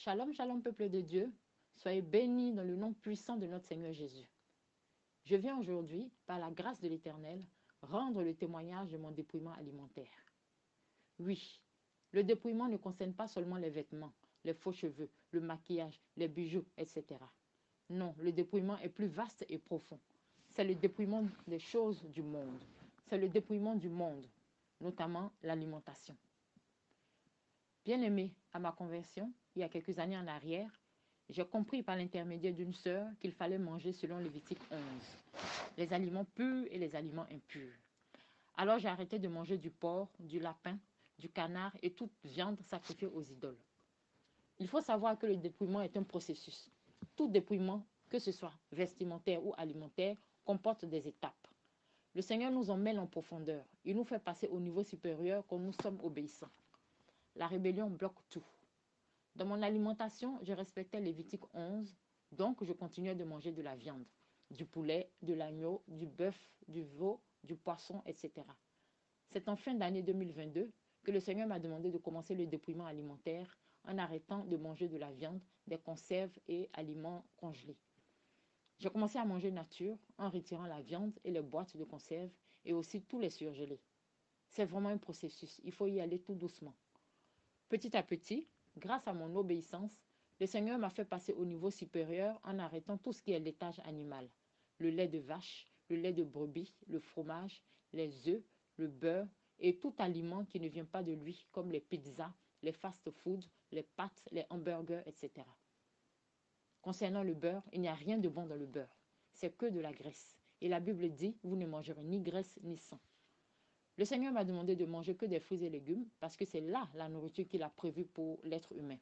Shalom, shalom, peuple de Dieu. Soyez bénis dans le nom puissant de notre Seigneur Jésus. Je viens aujourd'hui, par la grâce de l'Éternel, rendre le témoignage de mon dépouillement alimentaire. Oui, le dépouillement ne concerne pas seulement les vêtements, les faux cheveux, le maquillage, les bijoux, etc. Non, le dépouillement est plus vaste et profond. C'est le dépouillement des choses du monde. C'est le dépouillement du monde, notamment l'alimentation. Bien-aimé, à ma conversion, il y a quelques années en arrière, j'ai compris par l'intermédiaire d'une sœur qu'il fallait manger selon Lévitique 11, les aliments purs et les aliments impurs. Alors j'ai arrêté de manger du porc, du lapin, du canard et toute viande sacrifiée aux idoles. Il faut savoir que le dépouillement est un processus. Tout dépouillement, que ce soit vestimentaire ou alimentaire, comporte des étapes. Le Seigneur nous emmène en profondeur. Il nous fait passer au niveau supérieur quand nous sommes obéissants. La rébellion bloque tout. Dans mon alimentation, je respectais Lévitique 11, donc je continuais de manger de la viande, du poulet, de l'agneau, du bœuf, du veau, du poisson, etc. C'est en fin d'année 2022 que le Seigneur m'a demandé de commencer le dépouillement alimentaire en arrêtant de manger de la viande, des conserves et aliments congelés. J'ai commencé à manger nature en retirant la viande et les boîtes de conserve et aussi tous les surgelés. C'est vraiment un processus, il faut y aller tout doucement. Petit à petit, grâce à mon obéissance, le Seigneur m'a fait passer au niveau supérieur en arrêtant tout ce qui est laitage animal. Le lait de vache, le lait de brebis, le fromage, les œufs, le beurre et tout aliment qui ne vient pas de lui, comme les pizzas, les fast-foods, les pâtes, les hamburgers, etc. Concernant le beurre, il n'y a rien de bon dans le beurre. C'est que de la graisse. Et la Bible dit, vous ne mangerez ni graisse ni sang. Le Seigneur m'a demandé de manger que des fruits et légumes parce que c'est là la nourriture qu'il a prévue pour l'être humain.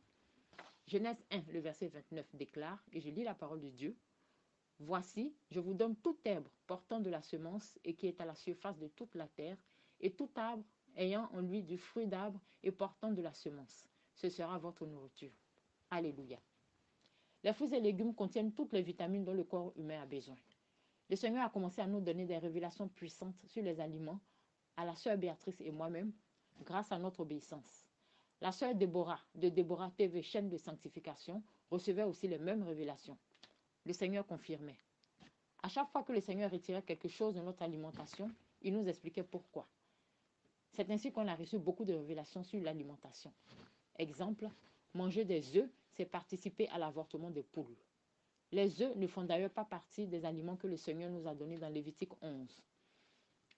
Genèse 1, le verset 29 déclare, et je lis la parole de Dieu, « Voici, je vous donne toute herbe portant de la semence et qui est à la surface de toute la terre, et tout arbre ayant en lui du fruit d'arbre et portant de la semence. Ce sera votre nourriture. » Alléluia. Les fruits et légumes contiennent toutes les vitamines dont le corps humain a besoin. Le Seigneur a commencé à nous donner des révélations puissantes sur les aliments à la sœur Béatrice et moi-même, grâce à notre obéissance. La sœur Déborah, de Déborah TV, chaîne de sanctification, recevait aussi les mêmes révélations. Le Seigneur confirmait. À chaque fois que le Seigneur retirait quelque chose de notre alimentation, il nous expliquait pourquoi. C'est ainsi qu'on a reçu beaucoup de révélations sur l'alimentation. Exemple, manger des œufs, c'est participer à l'avortement des poules. Les œufs ne font d'ailleurs pas partie des aliments que le Seigneur nous a donnés dans Lévitique 11.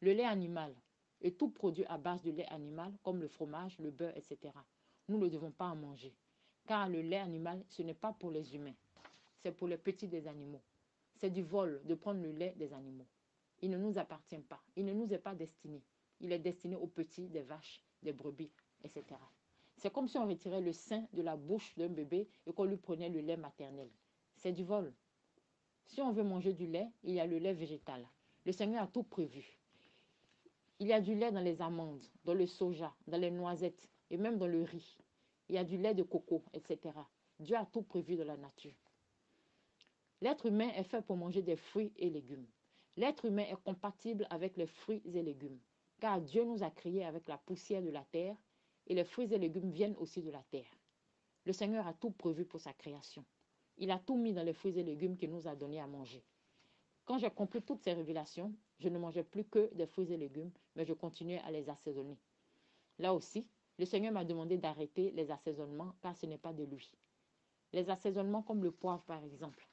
Le lait animal et tout produit à base de lait animal, comme le fromage, le beurre, etc. Nous ne devons pas en manger, car le lait animal, ce n'est pas pour les humains, c'est pour les petits des animaux. C'est du vol de prendre le lait des animaux. Il ne nous appartient pas, il ne nous est pas destiné. Il est destiné aux petits, des vaches, des brebis, etc. C'est comme si on retirait le sein de la bouche d'un bébé et qu'on lui prenait le lait maternel. C'est du vol. Si on veut manger du lait, il y a le lait végétal. Le Seigneur a tout prévu. Il y a du lait dans les amandes, dans le soja, dans les noisettes et même dans le riz. Il y a du lait de coco, etc. Dieu a tout prévu dans la nature. L'être humain est fait pour manger des fruits et légumes. L'être humain est compatible avec les fruits et légumes, car Dieu nous a créés avec la poussière de la terre et les fruits et légumes viennent aussi de la terre. Le Seigneur a tout prévu pour sa création. Il a tout mis dans les fruits et légumes qu'il nous a donnés à manger. Quand j'ai compris toutes ces révélations, je ne mangeais plus que des fruits et légumes, mais je continuais à les assaisonner. Là aussi, le Seigneur m'a demandé d'arrêter les assaisonnements car ce n'est pas de lui. Les assaisonnements comme le poivre par exemple,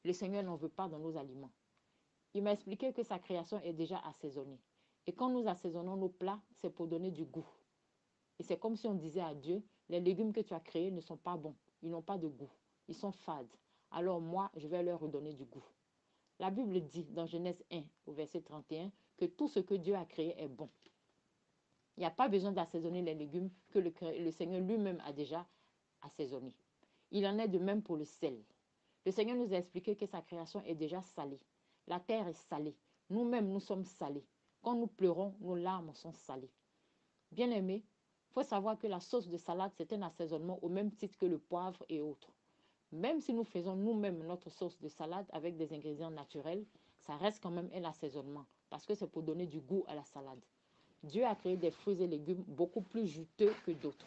le Seigneur n'en veut pas dans nos aliments. Il m'a expliqué que sa création est déjà assaisonnée. Et quand nous assaisonnons nos plats, c'est pour donner du goût. Et c'est comme si on disait à Dieu, les légumes que tu as créés ne sont pas bons, ils n'ont pas de goût, ils sont fades. Alors moi, je vais leur redonner du goût. La Bible dit dans Genèse 1 au verset 31 que tout ce que Dieu a créé est bon. Il n'y a pas besoin d'assaisonner les légumes que le Seigneur lui-même a déjà assaisonnés. Il en est de même pour le sel. Le Seigneur nous a expliqué que sa création est déjà salée. La terre est salée. Nous-mêmes, nous sommes salés. Quand nous pleurons, nos larmes sont salées. Bien-aimés, il faut savoir que la sauce de salade, c'est un assaisonnement au même titre que le poivre et autres. Même si nous faisons nous-mêmes notre sauce de salade avec des ingrédients naturels, ça reste quand même un assaisonnement parce que c'est pour donner du goût à la salade. Dieu a créé des fruits et légumes beaucoup plus juteux que d'autres.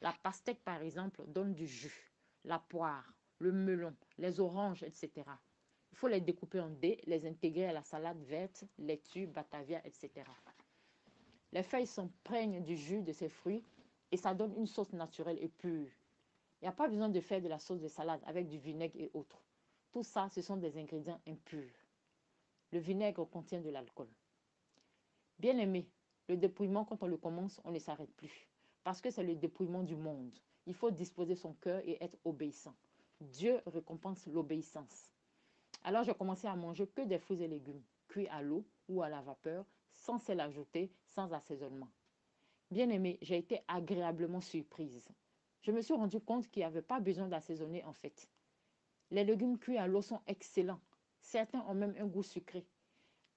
La pastèque, par exemple, donne du jus. la poire, le melon, les oranges, etc. Il faut les découper en dés, les intégrer à la salade verte, laitue, batavia, etc. Les feuilles s'imprègnent du jus de ces fruits et ça donne une sauce naturelle et pure. Il n'y a pas besoin de faire de la sauce de salade avec du vinaigre et autres. Tout ça, ce sont des ingrédients impurs. Le vinaigre contient de l'alcool. Bien aimé, le dépouillement, quand on le commence, on ne s'arrête plus. Parce que c'est le dépouillement du monde. Il faut disposer son cœur et être obéissant. Dieu récompense l'obéissance. Alors, j'ai commencé à manger que des fruits et légumes, cuits à l'eau ou à la vapeur, sans sel ajouté, sans assaisonnement. Bien aimé, j'ai été agréablement surprise. Je me suis rendu compte qu'il n'y avait pas besoin d'assaisonner en fait. Les légumes cuits à l'eau sont excellents. Certains ont même un goût sucré.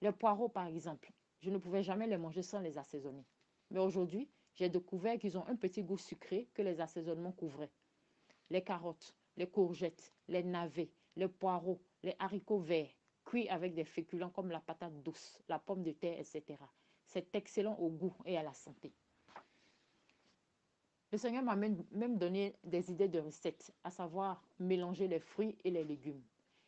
Les poireaux, par exemple, je ne pouvais jamais les manger sans les assaisonner. Mais aujourd'hui, j'ai découvert qu'ils ont un petit goût sucré que les assaisonnements couvraient. Les carottes, les courgettes, les navets, les poireaux, les haricots verts, cuits avec des féculents comme la patate douce, la pomme de terre, etc. C'est excellent au goût et à la santé. Le Seigneur m'a même donné des idées de recettes, à savoir mélanger les fruits et les légumes.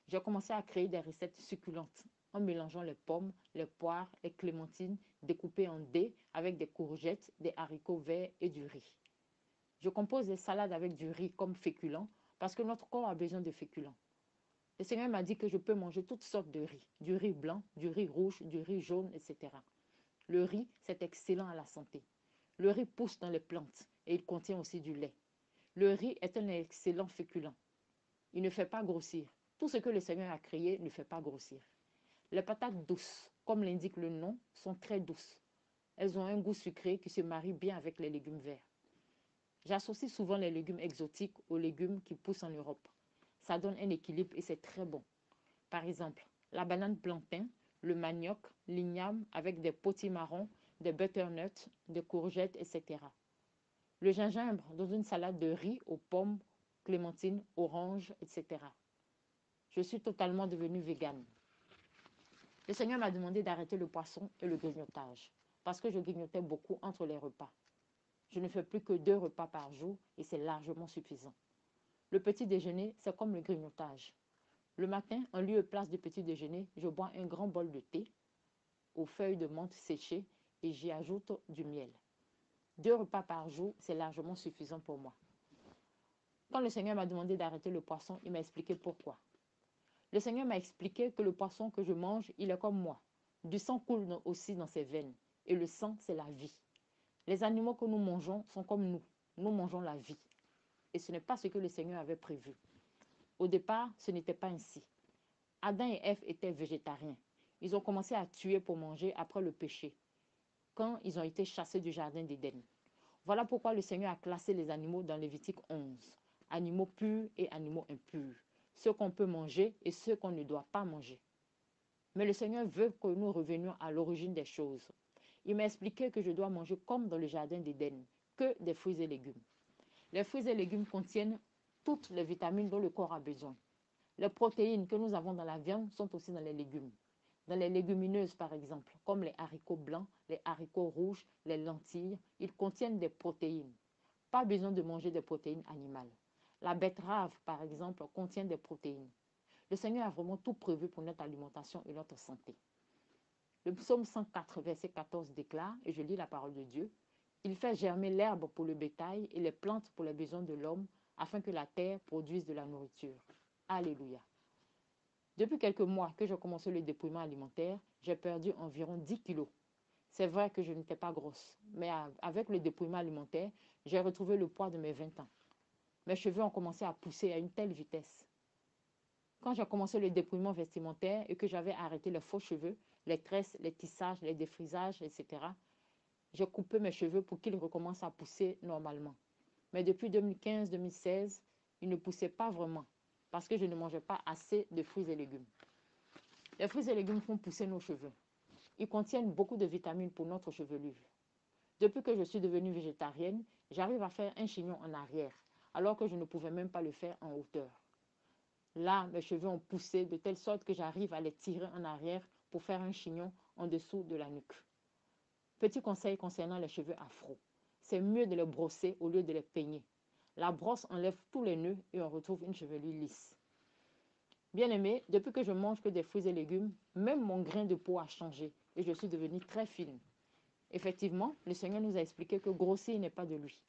J'ai commencé à créer des recettes succulentes en mélangeant les pommes, les poires, les clémentines découpées en dés avec des courgettes, des haricots verts et du riz. Je compose des salades avec du riz comme féculent parce que notre corps a besoin de féculents. Le Seigneur m'a dit que je peux manger toutes sortes de riz, du riz blanc, du riz rouge, du riz jaune, etc. Le riz, c'est excellent à la santé. Le riz pousse dans les plantes et il contient aussi du lait. Le riz est un excellent féculent. Il ne fait pas grossir. Tout ce que le Seigneur a créé ne fait pas grossir. Les patates douces, comme l'indique le nom, sont très douces. Elles ont un goût sucré qui se marie bien avec les légumes verts. J'associe souvent les légumes exotiques aux légumes qui poussent en Europe. Ça donne un équilibre et c'est très bon. Par exemple, la banane plantain, le manioc, l'igname avec des potimarrons, des butternuts, des courgettes, etc. Le gingembre dans une salade de riz aux pommes, clémentines, oranges, etc. Je suis totalement devenue végane. Le Seigneur m'a demandé d'arrêter le poisson et le grignotage parce que je grignotais beaucoup entre les repas. Je ne fais plus que 2 repas par jour et c'est largement suffisant. Le petit déjeuner, c'est comme le grignotage. Le matin, en lieu et place du petit déjeuner, je bois un grand bol de thé aux feuilles de menthe séchées et j'y ajoute du miel. 2 repas par jour, c'est largement suffisant pour moi. Quand le Seigneur m'a demandé d'arrêter le poisson, il m'a expliqué pourquoi. Le Seigneur m'a expliqué que le poisson que je mange, il est comme moi. Du sang coule aussi dans ses veines et le sang, c'est la vie. Les animaux que nous mangeons sont comme nous. Nous mangeons la vie. Et ce n'est pas ce que le Seigneur avait prévu. Au départ, ce n'était pas ainsi. Adam et Ève étaient végétariens. Ils ont commencé à tuer pour manger après le péché, quand ils ont été chassés du jardin d'Éden. Voilà pourquoi le Seigneur a classé les animaux dans Lévitique 11. Animaux purs et animaux impurs. Ceux qu'on peut manger et ceux qu'on ne doit pas manger. Mais le Seigneur veut que nous revenions à l'origine des choses. Il m'a expliqué que je dois manger comme dans le jardin d'Éden, que des fruits et légumes. Les fruits et légumes contiennent toutes les vitamines dont le corps a besoin. Les protéines que nous avons dans la viande sont aussi dans les légumes. Dans les légumineuses, par exemple, comme les haricots blancs, les haricots rouges, les lentilles, ils contiennent des protéines. Pas besoin de manger des protéines animales. La betterave, par exemple, contient des protéines. Le Seigneur a vraiment tout prévu pour notre alimentation et notre santé. Le psaume 104, verset 14 déclare, et je lis la parole de Dieu, « Il fait germer l'herbe pour le bétail et les plantes pour les besoins de l'homme, afin que la terre produise de la nourriture. » Alléluia. Depuis quelques mois que j'ai commencé le dépouillement alimentaire, j'ai perdu environ 10 kilos. C'est vrai que je n'étais pas grosse, mais avec le dépouillement alimentaire, j'ai retrouvé le poids de mes 20 ans. Mes cheveux ont commencé à pousser à une telle vitesse. Quand j'ai commencé le dépouillement vestimentaire et que j'avais arrêté les faux cheveux, les tresses, les tissages, les défrisages, etc., j'ai coupé mes cheveux pour qu'ils recommencent à pousser normalement. Mais depuis 2015-2016, ils ne poussaient pas vraiment parce que je ne mangeais pas assez de fruits et légumes. Les fruits et légumes font pousser nos cheveux. Ils contiennent beaucoup de vitamines pour notre chevelure. Depuis que je suis devenue végétarienne, j'arrive à faire un chignon en arrière, alors que je ne pouvais même pas le faire en hauteur. Là, mes cheveux ont poussé de telle sorte que j'arrive à les tirer en arrière pour faire un chignon en dessous de la nuque. Petit conseil concernant les cheveux afro. C'est mieux de les brosser au lieu de les peigner. La brosse enlève tous les nœuds et on retrouve une chevelure lisse. Bien-aimé, depuis que je mange que des fruits et légumes, même mon grain de peau a changé et je suis devenue très fine. Effectivement, le Seigneur nous a expliqué que grossir n'est pas de lui.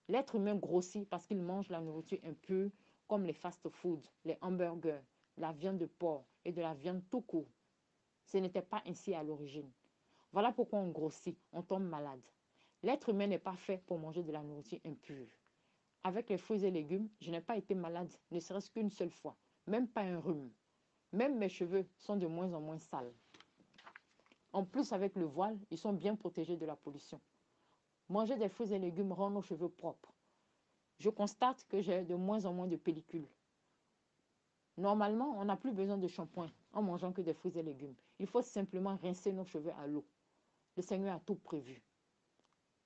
L'être humain grossit parce qu'il mange la nourriture impure comme les fast-foods, les hamburgers, la viande de porc et de la viande tout court. Ce n'était pas ainsi à l'origine. Voilà pourquoi on grossit, on tombe malade. L'être humain n'est pas fait pour manger de la nourriture impure. Avec les fruits et légumes, je n'ai pas été malade, ne serait-ce qu'une seule fois, même pas un rhume. Même mes cheveux sont de moins en moins sales. En plus, avec le voile, ils sont bien protégés de la pollution. Manger des fruits et légumes rend nos cheveux propres. Je constate que j'ai de moins en moins de pellicules. Normalement, on n'a plus besoin de shampoing en mangeant que des fruits et légumes. Il faut simplement rincer nos cheveux à l'eau. Le Seigneur a tout prévu.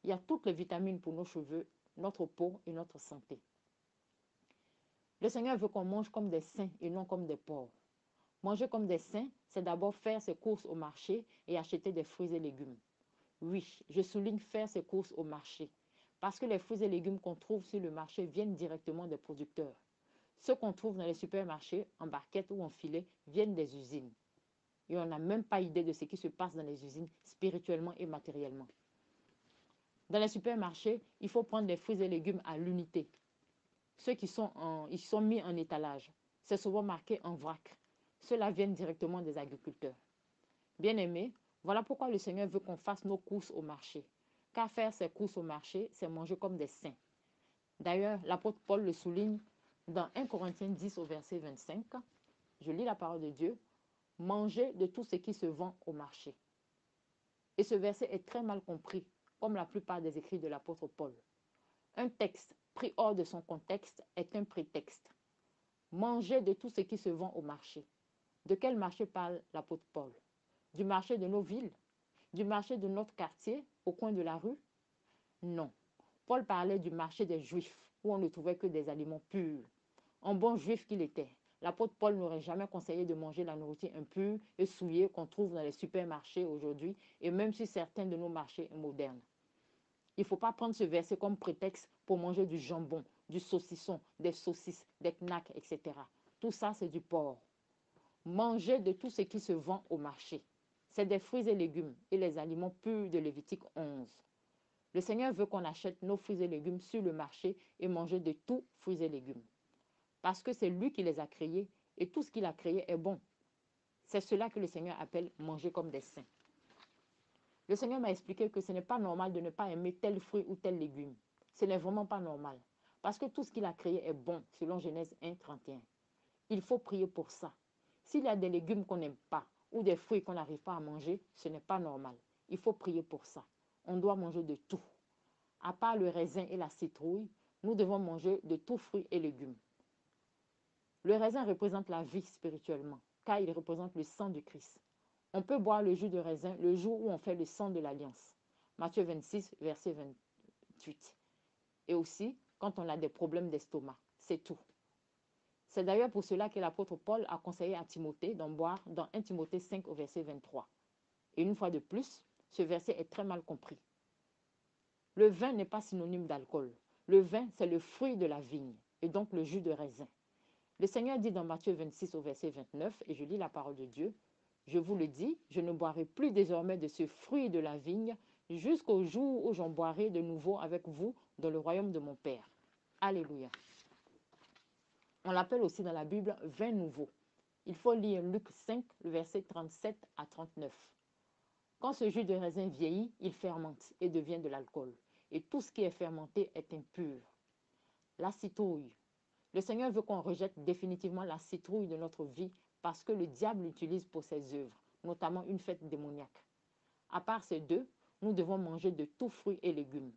Il y a toutes les vitamines pour nos cheveux, notre peau et notre santé. Le Seigneur veut qu'on mange comme des saints et non comme des porcs. Manger comme des saints, c'est d'abord faire ses courses au marché et acheter des fruits et légumes. Oui, je souligne faire ses courses au marché, parce que les fruits et légumes qu'on trouve sur le marché viennent directement des producteurs. Ceux qu'on trouve dans les supermarchés, en barquette ou en filet, viennent des usines. Et on n'a même pas idée de ce qui se passe dans les usines spirituellement et matériellement. Dans les supermarchés, il faut prendre les fruits et légumes à l'unité. Ceux ils sont mis en étalage. C'est souvent marqué en vrac. Ceux-là viennent directement des agriculteurs. Bien-aimés, voilà pourquoi le Seigneur veut qu'on fasse nos courses au marché. Car faire ses courses au marché, c'est manger comme des saints. D'ailleurs, l'apôtre Paul le souligne dans 1 Corinthiens 10 au verset 25. Je lis la parole de Dieu. Mangez de tout ce qui se vend au marché. Et ce verset est très mal compris, comme la plupart des écrits de l'apôtre Paul. Un texte pris hors de son contexte est un prétexte. Mangez de tout ce qui se vend au marché. De quel marché parle l'apôtre Paul? Du marché de nos villes? Du marché de notre quartier, au coin de la rue? Non. Paul parlait du marché des Juifs, où on ne trouvait que des aliments purs. En bon juif qu'il était, l'apôtre Paul n'aurait jamais conseillé de manger la nourriture impure et souillée qu'on trouve dans les supermarchés aujourd'hui et même sur certains de nos marchés modernes. Il ne faut pas prendre ce verset comme prétexte pour manger du jambon, du saucisson, des saucisses, des knacks, etc. Tout ça, c'est du porc. Mangez de tout ce qui se vend au marché. C'est des fruits et légumes et les aliments purs de Lévitique 11. Le Seigneur veut qu'on achète nos fruits et légumes sur le marché et manger de tous fruits et légumes. Parce que c'est lui qui les a créés et tout ce qu'il a créé est bon. C'est cela que le Seigneur appelle manger comme des saints. Le Seigneur m'a expliqué que ce n'est pas normal de ne pas aimer tel fruit ou tel légume. Ce n'est vraiment pas normal. Parce que tout ce qu'il a créé est bon, selon Genèse 1, 31. Il faut prier pour ça. S'il y a des légumes qu'on n'aime pas ou des fruits qu'on n'arrive pas à manger, ce n'est pas normal. Il faut prier pour ça. On doit manger de tout. À part le raisin et la citrouille, nous devons manger de tout fruits et légumes. Le raisin représente la vie spirituellement, car il représente le sang du Christ. On peut boire le jus de raisin le jour où on fait le sang de l'alliance. Matthieu 26, verset 28. Et aussi quand on a des problèmes d'estomac. C'est tout. C'est d'ailleurs pour cela que l'apôtre Paul a conseillé à Timothée d'en boire dans 1 Timothée 5 au verset 23. Et une fois de plus, ce verset est très mal compris. Le vin n'est pas synonyme d'alcool. Le vin, c'est le fruit de la vigne, et donc le jus de raisin. Le Seigneur dit dans Matthieu 26 au verset 29, et je lis la parole de Dieu, « Je vous le dis, je ne boirai plus désormais de ce fruit de la vigne jusqu'au jour où j'en boirai de nouveau avec vous dans le royaume de mon Père. » Alléluia. On l'appelle aussi dans la Bible vin nouveau. Il faut lire Luc 5, le verset 37 à 39. Quand ce jus de raisin vieillit, il fermente et devient de l'alcool. Et tout ce qui est fermenté est impur. La citrouille. Le Seigneur veut qu'on rejette définitivement la citrouille de notre vie parce que le diable l'utilise pour ses œuvres, notamment une fête démoniaque. À part ces deux, nous devons manger de tout fruits et légumes.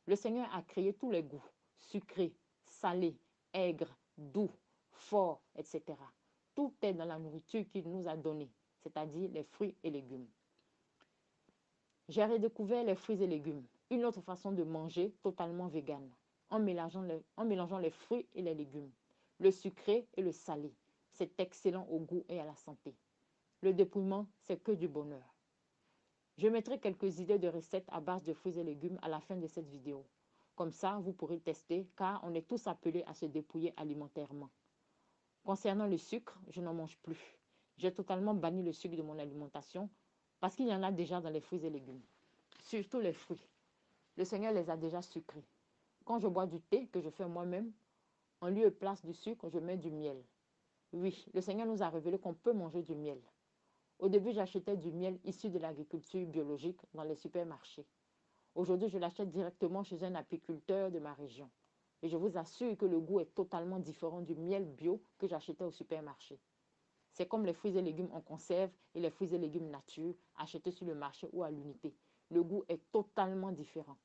Le Seigneur a créé tous les goûts, sucré, salé, aigre, doux, fort, etc. Tout est dans la nourriture qu'il nous a donnée, c'est-à-dire les fruits et légumes. J'ai redécouvert les fruits et légumes, une autre façon de manger totalement végane, en mélangeant les fruits et les légumes, le sucré et le salé. C'est excellent au goût et à la santé. Le dépouillement, c'est que du bonheur. Je mettrai quelques idées de recettes à base de fruits et légumes à la fin de cette vidéo. Comme ça, vous pourrez tester, car on est tous appelés à se dépouiller alimentairement. Concernant le sucre, je n'en mange plus. J'ai totalement banni le sucre de mon alimentation parce qu'il y en a déjà dans les fruits et légumes. Surtout les fruits. Le Seigneur les a déjà sucrés. Quand je bois du thé que je fais moi-même, en lieu et place du sucre, je mets du miel. Oui, le Seigneur nous a révélé qu'on peut manger du miel. Au début, j'achetais du miel issu de l'agriculture biologique dans les supermarchés. Aujourd'hui, je l'achète directement chez un apiculteur de ma région. Et je vous assure que le goût est totalement différent du miel bio que j'achetais au supermarché. C'est comme les fruits et légumes en conserve et les fruits et légumes nature achetés sur le marché ou à l'unité. Le goût est totalement différent.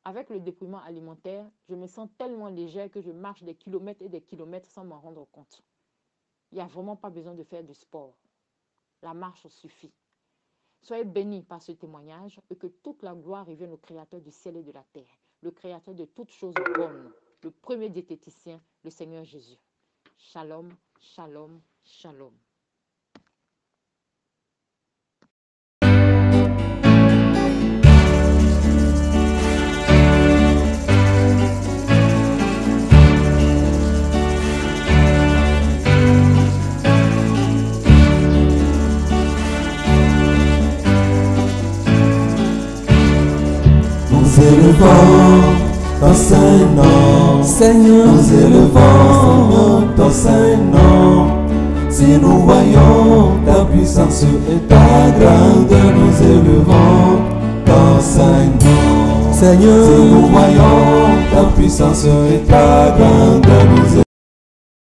Avec le dépouillement alimentaire, je me sens tellement légère que je marche des kilomètres et des kilomètres sans m'en rendre compte. Il n'y a vraiment pas besoin de faire du sport. La marche suffit. Soyez bénis par ce témoignage et que toute la gloire revienne au Créateur du ciel et de la terre, le Créateur de toutes choses bonnes, le premier diététicien, le Seigneur Jésus. Shalom, shalom, shalom. Nous élevons ton Saint-Nom, Seigneur, nous élevons ton Saint-Nom. Si nous voyons ta puissance et ta grandeur, nous élevons ton Saint-Nom. Seigneur, si nous voyons ta puissance et ta grandeur, nous